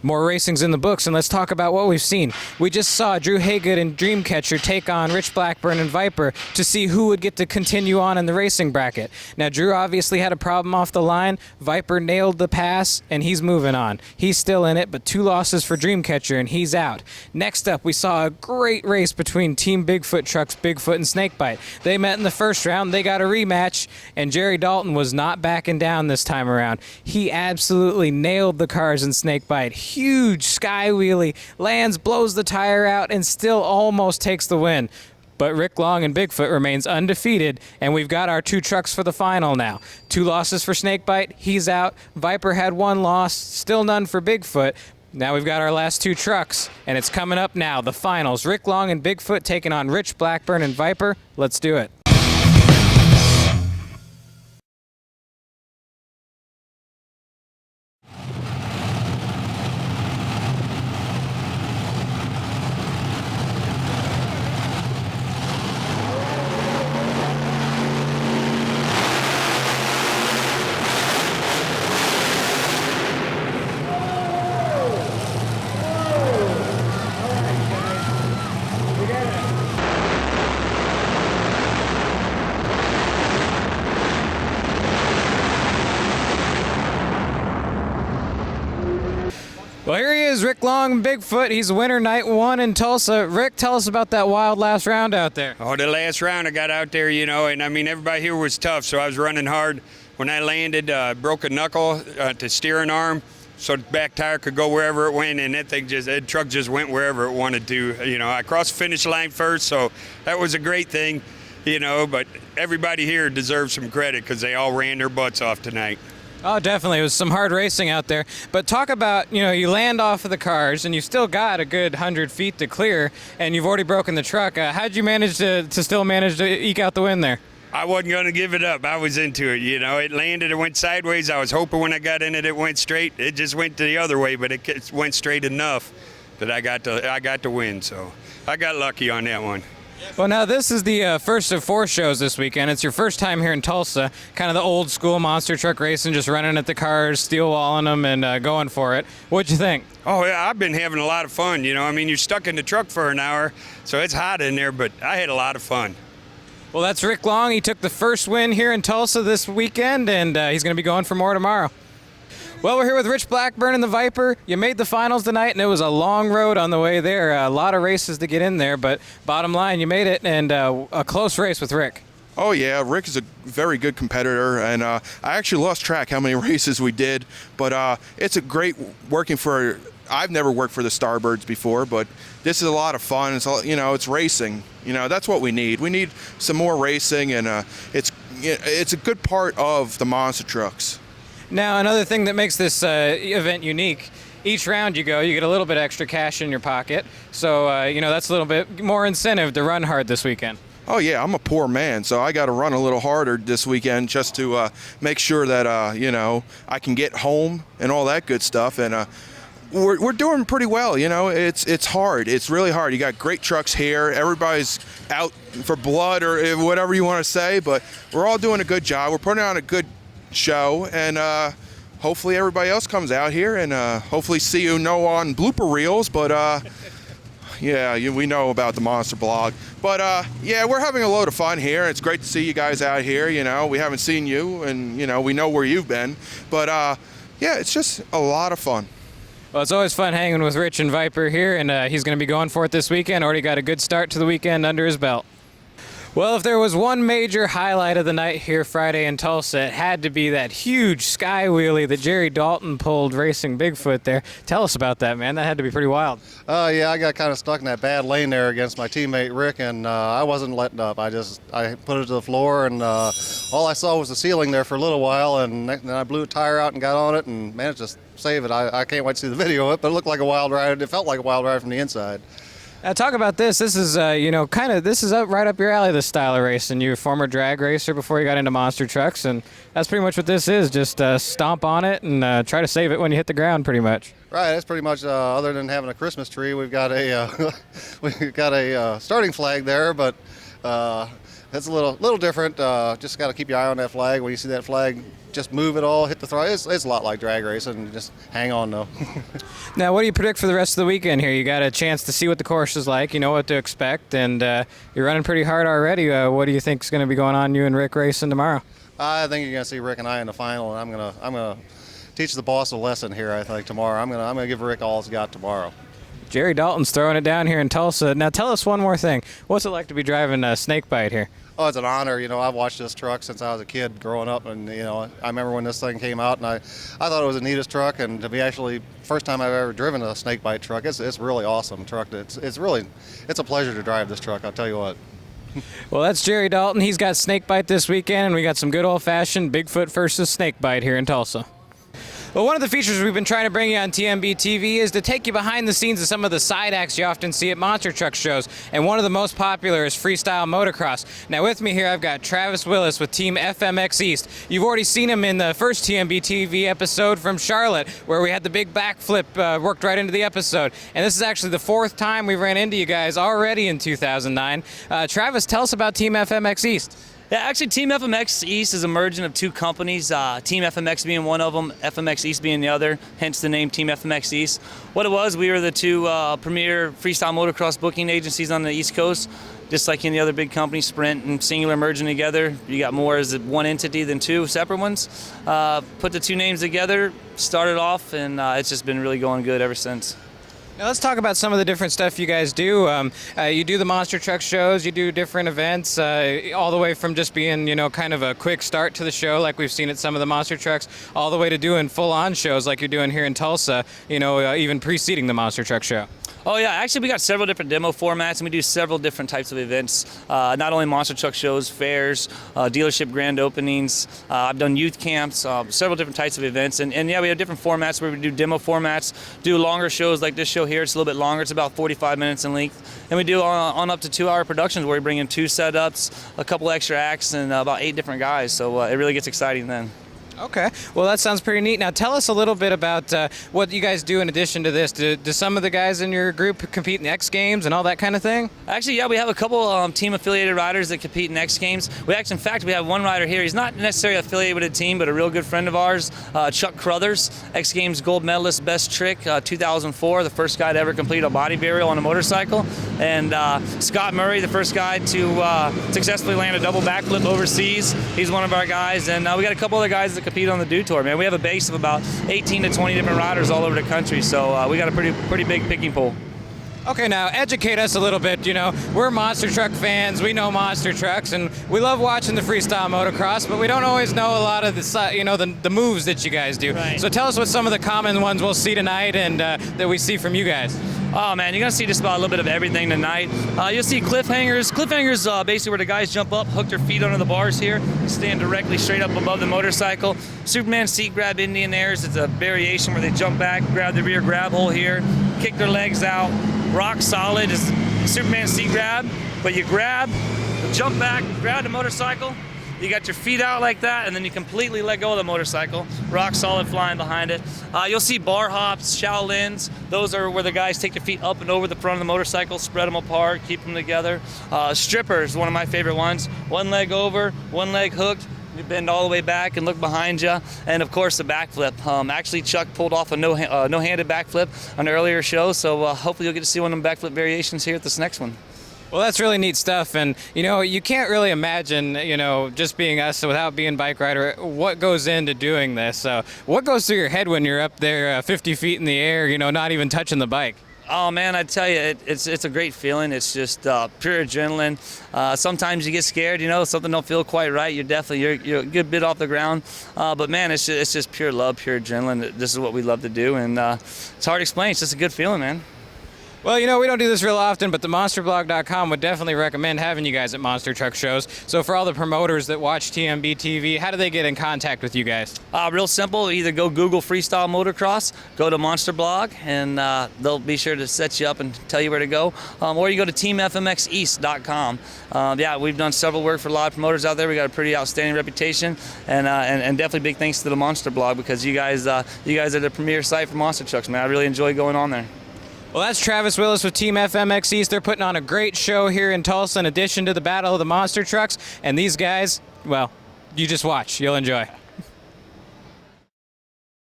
More racing's in the books, and let's talk about what we've seen. We just saw Drew Haygood and Dreamcatcher take on Rich Blackburn and Viper to see who would get to continue on in the racing bracket. Now, Drew obviously had a problem off the line. Viper nailed the pass, and he's moving on. He's still in it, but 2 losses for Dreamcatcher, and he's out. Next up, we saw a great race between Team Bigfoot trucks, Bigfoot and Snakebite. They met in the first round. They got a rematch, and Jerry Dalton was not backing down this time around. He absolutely nailed the cars in Snakebite. Huge sky wheelie, lands, blows the tire out, and still almost takes the win. But Rick Long and Bigfoot remains undefeated, and we've got our 2 trucks for the final now. 2 losses for Snakebite, he's out. Viper had 1 loss, still none for Bigfoot. Now we've got our last 2 trucks, and it's coming up now, the finals. Rick Long and Bigfoot taking on Rich Blackburn and Viper. Let's do it. Well, here he is, Rick Long, Bigfoot. He's winner night 1 in Tulsa. Rick, tell us about that wild last round out there. Oh, the last round I got out there, and I mean, everybody here was tough, so I was running hard. When I landed, broke a knuckle to steering arm, so the back tire could go wherever it went, and that truck just went wherever it wanted to. I crossed the finish line first, so that was a great thing, but everybody here deserves some credit because they all ran their butts off tonight. Oh, definitely. It was some hard racing out there. But talk about, you land off of the cars, and you still got a good 100 feet to clear, and you've already broken the truck. How'd you manage to still manage to eke out the win there? I wasn't going to give it up. I was into it, It landed, it went sideways. I was hoping when I got in it went straight. It just went the other way, but it went straight enough that I got to win. So I got lucky on that one. Well, now this is the first of 4 shows this weekend. It's your first time here in Tulsa, kind of the old school monster truck racing, just running at the cars, steel walling them, and going for it. What'd you think? Oh, yeah, I've been having a lot of fun. You're stuck in the truck for an hour, so it's hot in there, but I had a lot of fun. Well, that's Rick Long. He took the first win here in Tulsa this weekend, and he's going to be going for more tomorrow. Well, we're here with Rich Blackburn and the Viper. You made the finals tonight, and it was a long road on the way there. A lot of races to get in there, but bottom line, you made it, and a close race with Rick. Oh, yeah. Rick is a very good competitor, and I actually lost track how many races we did, but it's a great working for – I've never worked for the Starbirds before, but this is a lot of fun. It's it's racing. That's what we need. We need some more racing, and it's a good part of the monster trucks. Now, another thing that makes this event unique, each round you get a little bit extra cash in your pocket. So, that's a little bit more incentive to run hard this weekend. Oh, yeah, I'm a poor man, so I got to run a little harder this weekend just to make sure that, I can get home and all that good stuff. And we're doing pretty well, It's hard. It's really hard. You got great trucks here. Everybody's out for blood or whatever you want to say, but we're all doing a good job. We're putting on a good show, and hopefully everybody else comes out here and hopefully see you on blooper reels, but we know about the Monster Blog, but we're having a load of fun here. It's great to see you guys out here. We haven't seen you, and we know where you've been, but it's just a lot of fun. Well, it's always fun hanging with Rich and Viper here, and he's going to be going for it this weekend. Already got a good start to the weekend under his belt. Well, if there was one major highlight of the night here Friday in Tulsa, it had to be that huge sky wheelie that Jerry Dalton pulled racing Bigfoot there. Tell us about that, man. That had to be pretty wild. I got kind of stuck in that bad lane there against my teammate Rick, and I wasn't letting up. I put it to the floor, and all I saw was the ceiling there for a little while, and then I blew a tire out and got on it and managed to save it. I can't wait to see the video of it, but it looked like a wild ride. It felt like a wild ride from the inside. Now talk about this. This is, this is right up your alley, this style of racing. You're a former drag racer before you got into monster trucks, and that's pretty much what this is. Just stomp on it and try to save it when you hit the ground, pretty much. Right. That's pretty much. Other than having a Christmas tree, we've got a starting flag there, but that's a little different. Just got to keep your eye on that flag. When you see that flag just move it all, hit the throttle. It's a lot like drag racing. Just hang on though. Now, what do you predict for the rest of the weekend here? You got a chance to see what the course is like. You know what to expect, and you're running pretty hard already. What do you think is going to be going on, you and Rick racing tomorrow? I think you're going to see Rick and I in the final, and I'm gonna teach the boss a lesson here. I think tomorrow I'm gonna give Rick all he's got tomorrow. Jerry Dalton's throwing it down here in Tulsa. Now, tell us one more thing. What's it like to be driving a snakebite here? Oh, it's an honor. I've watched this truck since I was a kid growing up, and I remember when this thing came out, and I thought it was the neatest truck, and to be actually first time I've ever driven a snakebite truck. It's really awesome truck. It's a pleasure to drive this truck. I'll tell you what. Well, that's Jerry Dalton. He's got snakebite this weekend, and we got some good old-fashioned Bigfoot versus snakebite here in Tulsa. Well, one of the features we've been trying to bring you on TMB TV is to take you behind the scenes of some of the side acts you often see at monster truck shows, and one of the most popular is freestyle motocross. Now with me here I've got Travis Willis with Team FMX East. You've already seen him in the first TMB TV episode from Charlotte, where we had the big backflip worked right into the episode. And this is actually the 4th time we ran into you guys already in 2009. Travis, tell us about Team FMX East. Yeah, actually, Team FMX East is a merging of 2 companies, Team FMX being one of them, FMX East being the other, hence the name Team FMX East. What it was, we were the 2 premier freestyle motocross booking agencies on the East Coast. Just like any other big company, Sprint and Singular merging together. You got more as one entity than 2 separate ones. Put the 2 names together, started off, and it's just been really going good ever since. Now let's talk about some of the different stuff you guys do. You do the monster truck shows, you do different events, all the way from just being, kind of a quick start to the show like we've seen at some of the monster trucks, all the way to doing full-on shows like you're doing here in Tulsa, even preceding the monster truck show. Oh yeah, actually we got several different demo formats, and we do several different types of events. Not only monster truck shows, fairs, dealership grand openings. I've done youth camps, several different types of events, and yeah, we have different formats where we do demo formats, do longer shows like this show here. It's a little bit longer. It's about 45 minutes in length, and we do on up to 2-hour productions where we bring in 2 setups, a couple extra acts, and about 8 different guys. So it really gets exciting then. Okay, well that sounds pretty neat. Now tell us a little bit about what you guys do in addition to this. Do some of the guys in your group compete in X Games and all that kind of thing? Actually, yeah, we have a couple team affiliated riders that compete in X Games. In fact, we have one rider here. He's not necessarily affiliated with a team, but a real good friend of ours, Chuck Crothers, X Games gold medalist, best trick, 2004, the first guy to ever complete a body burial on a motorcycle. And Scott Murray, the first guy to successfully land a double backflip overseas. He's one of our guys, and we got a couple other guys that compete on the Do Tour, man. We have a base of about 18 to 20 different riders all over the country, so we got a pretty big picking pool. Okay, now educate us a little bit. We're monster truck fans. We know monster trucks, and we love watching the freestyle motocross, but we don't always know a lot of the moves that you guys do. Right. So tell us what some of the common ones we'll see tonight and that we see from you guys. Oh man, you're gonna see just about a little bit of everything tonight. You'll see cliffhangers. Cliffhangers, basically where the guys jump up, hook their feet under the bars here, stand directly straight up above the motorcycle. Superman seat grab Indian airs. It's a variation where they jump back, grab the rear grab hole here, kick their legs out. Rock solid is Superman seat grab, but you grab, jump back, grab the motorcycle. You got your feet out like that, and then you completely let go of the motorcycle. Rock solid flying behind it. You'll see bar hops, Shaolins. Those are where the guys take their feet up and over the front of the motorcycle, spread them apart, keep them together. Strippers, one of my favorite ones. One leg over, one leg hooked. You bend all the way back and look behind you. And of course the backflip. Actually Chuck pulled off a no-handed backflip on an earlier show, so hopefully you'll get to see one of them backflip variations here at this next one. Well, that's really neat stuff, and you can't really imagine, just being us without being bike rider, what goes into doing this. What goes through your head when you're up there 50 feet in the air, not even touching the bike? Oh man, I tell you, it's a great feeling. It's just pure adrenaline. Sometimes you get scared, something don't feel quite right. You're a good bit off the ground, but man, it's just pure love, pure adrenaline. This is what we love to do, and it's hard to explain. It's just a good feeling, man. Well, we don't do this real often, but the monsterblog.com would definitely recommend having you guys at monster truck shows. So for all the promoters that watch TMB TV, how do they get in contact with you guys? Real simple. Either go Google freestyle motocross, go to Monster Blog, and they'll be sure to set you up and tell you where to go. Or you go to teamfmxeast.com. Yeah, we've done several work for a lot of promoters out there. We got a pretty outstanding reputation, and definitely big thanks to the Monster Blog, because you guys are the premier site for monster trucks, man. I really enjoy going on there. Well, that's Travis Willis with Team FMX East. They're putting on a great show here in Tulsa in addition to the Battle of the Monster Trucks. And these guys, well, you just watch. You'll enjoy.